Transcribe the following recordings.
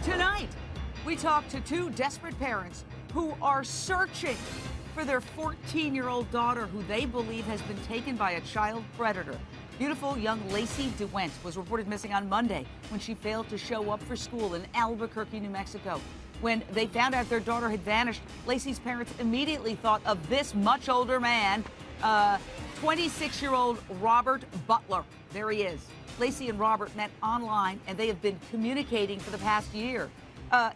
Tonight, we talk to two desperate parents who are searching for their 14-year-old daughter who they believe has been taken by a child predator. Beautiful young Lacey DeWent was reported missing on Monday when she failed to show up for school in Albuquerque, New Mexico. When they found out their daughter had vanished, Lacey's parents immediately thought of this much older man, 26-year-old Robert Butler. There he is. Lacey and Robert met online, and they have been communicating for the past year.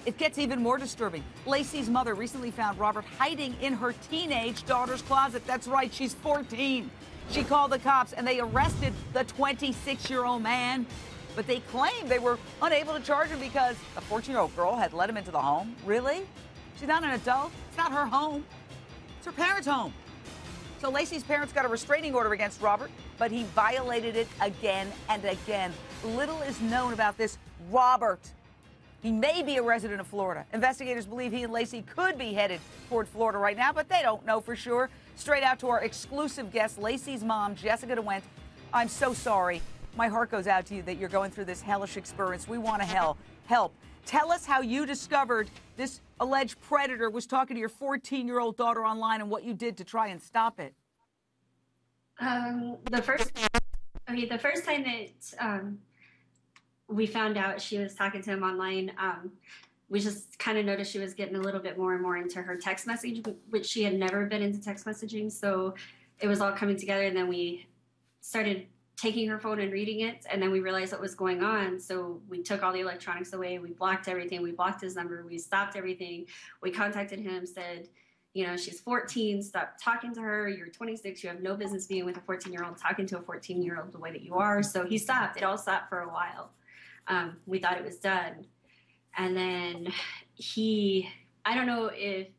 It gets even more disturbing. Lacey's mother recently found Robert hiding in her teenage daughter's closet. That's right, she's 14. She called the cops, and they arrested the 26-year-old man. But they claimed they were unable to charge him because a 14-year-old girl had let him into the home. Really? She's not an adult. It's not her home. It's her parents' home. So Lacey's parents got a restraining order against Robert, but he violated it again and again. Little is known about this Robert. He may be a resident of Florida. Investigators believe he and Lacey could be headed toward Florida right now, but they don't know for sure. Straight out to our exclusive guest, Lacey's mom, Jessica DeWent. I'm so sorry. My heart goes out to you that you're going through this hellish experience. We want to help. Tell us how you discovered this alleged predator was talking to your 14-year-old daughter online and what you did to try and stop it. The first time that we found out she was talking to him online, we just kind of noticed she was getting a little bit more and more into her text message, which she had never been into text messaging. So it was all coming together, and then we started taking her phone and reading it, and then we realized what was going on. So we took all the electronics away, we blocked everything, we blocked his number, we stopped everything. We contacted him, said, you know, she's 14, stop talking to her, you're 26, you have no business being with a 14-year-old, talking to a 14-year-old the way that you are. So he stopped. It all stopped for a while. We thought it was done. And then I don't know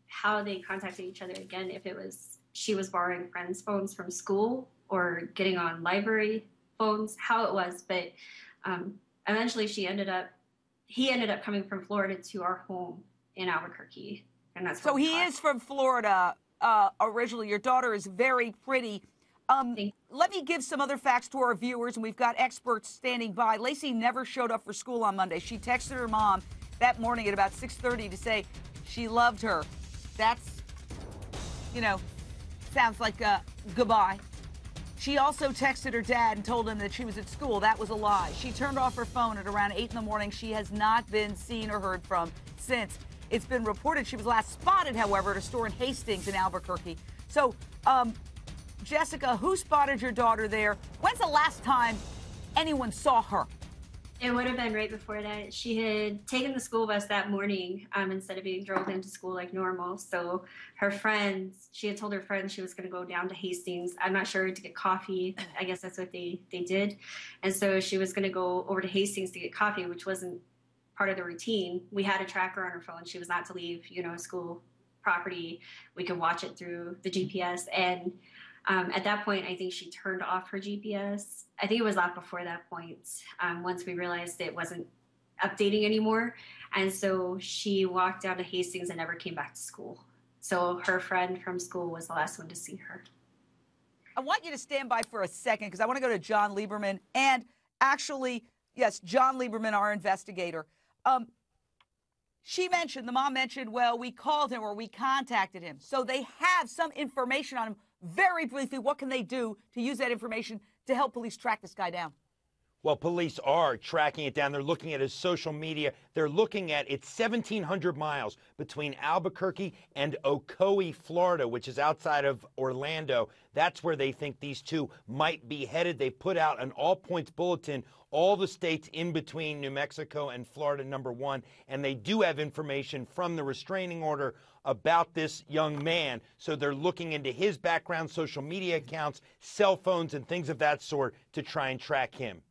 how they contacted each other again, if it was she was borrowing friends' phones from school or getting on library phones, how it was. But eventually he ended up coming from Florida to our home in Albuquerque. And that's so he is from Florida originally. Your daughter is very pretty. Let me give some other facts to our viewers, and we've got experts standing by. Lacey never showed up for school on Monday. She texted her mom that morning at about 6:30 to say she loved her. That's, sounds like goodbye. She also texted her dad and told him that she was at school. That was a lie. She turned off her phone at around 8 in the morning. She has not been seen or heard from since. It's been reported she was last spotted, however, at a store in Hastings in Albuquerque. So, Jessica, who spotted your daughter there? When's the last time anyone saw her? It would have been right before that. She had taken the school bus that morning instead of being drove into school like normal. So she had told her friends she was going to go down to Hastings. I'm not sure, to get coffee. I guess that's what they did. And so she was going to go over to Hastings to get coffee, which wasn't part of the routine. We had a tracker on her phone. She was not to leave, school property. We could watch it through the GPS. And at that point, I think she turned off her GPS. I think it was off before that point, once we realized it wasn't updating anymore. And so she walked down to Hastings and never came back to school. So her friend from school was the last one to see her. I want you to stand by for a second because I want to go to John Lieberman. And actually, yes, John Lieberman, our investigator. The mom mentioned, well, we called him or we contacted him. So they have some information on him. Very briefly, what can they do to use that information to help police track this guy down? Well, police are tracking it down. They're looking at his social media. They're looking at it's 1,700 miles between Albuquerque and Ocoee, Florida, which is outside of Orlando. That's where they think these two might be headed. They put out an all-points bulletin, all the states in between New Mexico and Florida, #1, and they do have information from the restraining order about this young man. So they're looking into his background, social media accounts, cell phones, and things of that sort to try and track him.